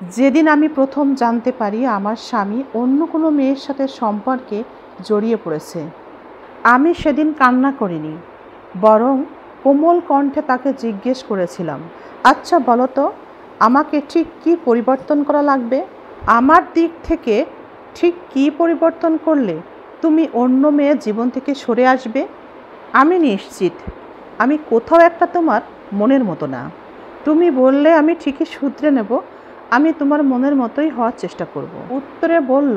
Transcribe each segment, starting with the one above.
যেদিন আমি প্রথম জানতে পারি আমার স্বামী অন্য কোনো মেয়ের সাথে সম্পর্কে জড়িয়ে পড়েছে, আমি সেদিন কান্না করিনি, বরং কোমল কণ্ঠে তাকে জিজ্ঞেস করেছিলাম, আচ্ছা বলো তো, আমাকে ঠিক কী পরিবর্তন করা লাগবে? আমার দিক থেকে ঠিক কী পরিবর্তন করলে তুমি অন্য মেয়ের জীবন থেকে সরে আসবে? আমি নিশ্চিত আমি কোথাও একটা তোমার মনের মতো না। তুমি বললে আমি ঠিকই শুধরে নেব, আমি তোমার মনের মতোই হওয়ার চেষ্টা করব। উত্তরে বলল,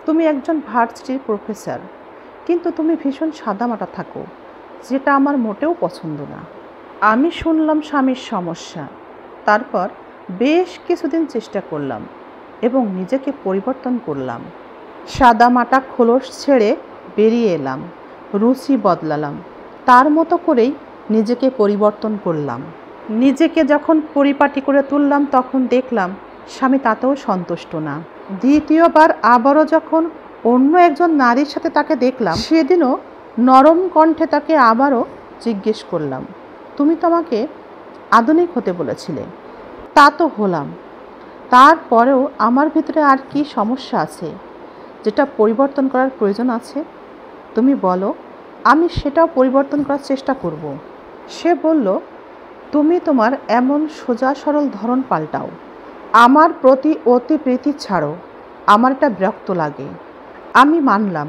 তুমি একজন ভার্সিটির প্রফেসর, কিন্তু তুমি ভীষণ সাদামাটা থাকো, যেটা আমার মোটেও পছন্দ না। আমি শুনলাম স্বামীর সমস্যা, তারপর বেশ কিছুদিন চেষ্টা করলাম এবং নিজেকে পরিবর্তন করলাম। সাদামাটা খোলস ছেড়ে বেরিয়ে এলাম, রুচি বদলালাম, তার মতো করেই নিজেকে পরিবর্তন করলাম। নিজেকে যখন পরিপাটি করে তুললাম তখন দেখলাম স্বামী তাতেও সন্তুষ্ট না। দ্বিতীয়বার আবারও যখন অন্য একজন নারীর সাথে তাকে দেখলাম, সেদিনও নরম কণ্ঠে তাকে আবারও জিজ্ঞেস করলাম, তুমি তো আমাকে আধুনিক হতে বলেছিলে, তা তো হলাম, তারপরেও আমার ভিতরে আর কি সমস্যা আছে যেটা পরিবর্তন করার প্রয়োজন আছে? তুমি বলো, আমি সেটাও পরিবর্তন করার চেষ্টা করব। সে বলল, তুমি তোমার এমন সোজা সরল ধরন পাল্টাও, আমার প্রতি অতি প্রীতি ছাড়ো, আমার এটা বিরক্ত লাগে। আমি মানলাম,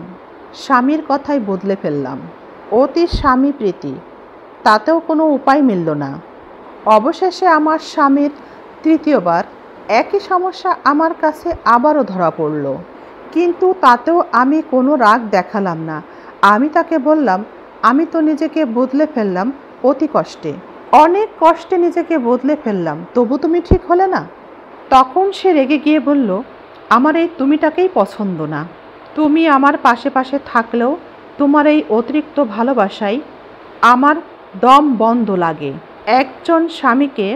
স্বামীর কথাই বদলে ফেললাম। অতি স্বামী প্রীতি, তাতেও কোনো উপায় মিলল না। অবশেষে আমার স্বামীর তৃতীয়বার একই সমস্যা আমার কাছে আবারও ধরা পড়ল, কিন্তু তাতেও আমি কোনো রাগ দেখালাম না। আমি তাকে বললাম, আমি তো নিজেকে বদলে ফেললাম অতি কষ্টে, অনেক কষ্টে নিজেকে বদলে ফেললাম, তবু তুমি ঠিক হলে না। তখন সে রেগে গিয়ে বলল, আমার এই তুমিটাকেই পছন্দ না। তুমি আমার পাশে পাশে থাকলেও তোমার এই অতিরিক্ত ভালোবাসায় আমার দম বন্ধ লাগে। একজন স্বামীকে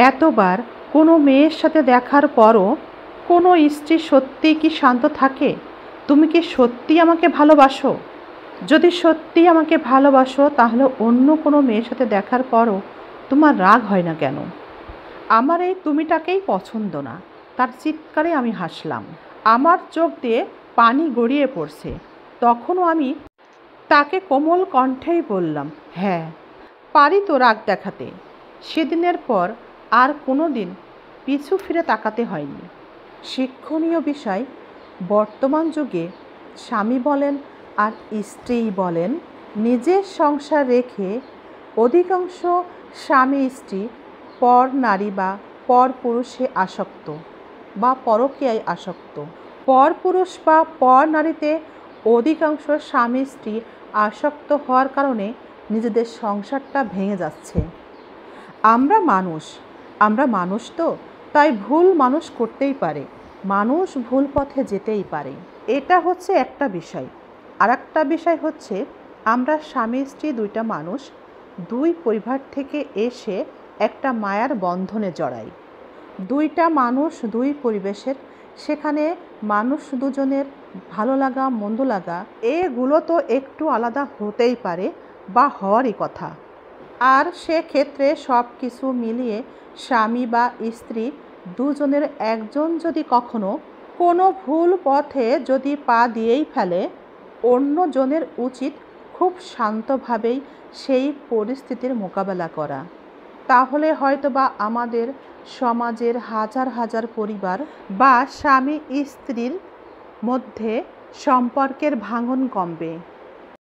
এতবার কোনো মেয়ের সাথে দেখার পরও কোনো স্ত্রী সত্যিই কি শান্ত থাকে? তুমি কি সত্যিই আমাকে ভালোবাসো? যদি সত্যিই আমাকে ভালোবাসো, তাহলে অন্য কোনো মেয়ের সাথে দেখার পরও তোমার রাগ হয় না কেন? আমার এই তুমিটাকেই পছন্দ না। তার চিৎকারে আমি হাসলাম, আমার চোখ দিয়ে পানি গড়িয়ে পড়ছে। তখনও আমি তাকে কোমল কণ্ঠেই বললাম, হ্যাঁ, পারি তো রাগ দেখাতে। সেদিনের পর আর কোনো দিন পিছু ফিরে তাকাতে হয়নি। শিক্ষণীয় বিষয়, বর্তমান যুগে স্বামী বলেন আর স্ত্রীই বলেন, নিজের সংসার রেখে অধিকাংশ স্বামী স্ত্রী পর নারী বা পর পুরুষে আসক্ত বা পরকীয়ায় আসক্ত। পর পুরুষ বা পর নারীতে অধিকাংশ স্বামী স্ত্রী আসক্ত হওয়ার কারণে নিজেদের সংসারটা ভেঙে যাচ্ছে। আমরা মানুষ তো, তাই ভুল মানুষ করতেই পারে, মানুষ ভুল পথে যেতেই পারে। এটা হচ্ছে একটা বিষয়। আর একটা বিষয় হচ্ছে, আমরা স্বামী স্ত্রী দুইটা মানুষ, দুই পরিবার থেকে এসে একটা মায়ার বন্ধনে জড়াই। দুইটা মানুষ, দুই পরিবেশের, সেখানে মানুষ দুজনের ভালো লাগা মন্দ লাগা এগুলো তো একটু আলাদা হতেই পারে বা হওয়ারই কথা। আর সেক্ষেত্রে সব কিছু মিলিয়ে স্বামী বা স্ত্রী দুজনের একজন যদি কখনো কোনো ভুল পথে যদি পা দিয়েই ফেলে, অন্যজনের উচিত খুব শান্তভাবেই সেই পরিস্থিতির মোকাবেলা করা। তাহলে হয়তোবা আমাদের সমাজের হাজার হাজার পরিবার বা স্বামী স্ত্রীর মধ্যে সম্পর্কের ভাঙন কমবে।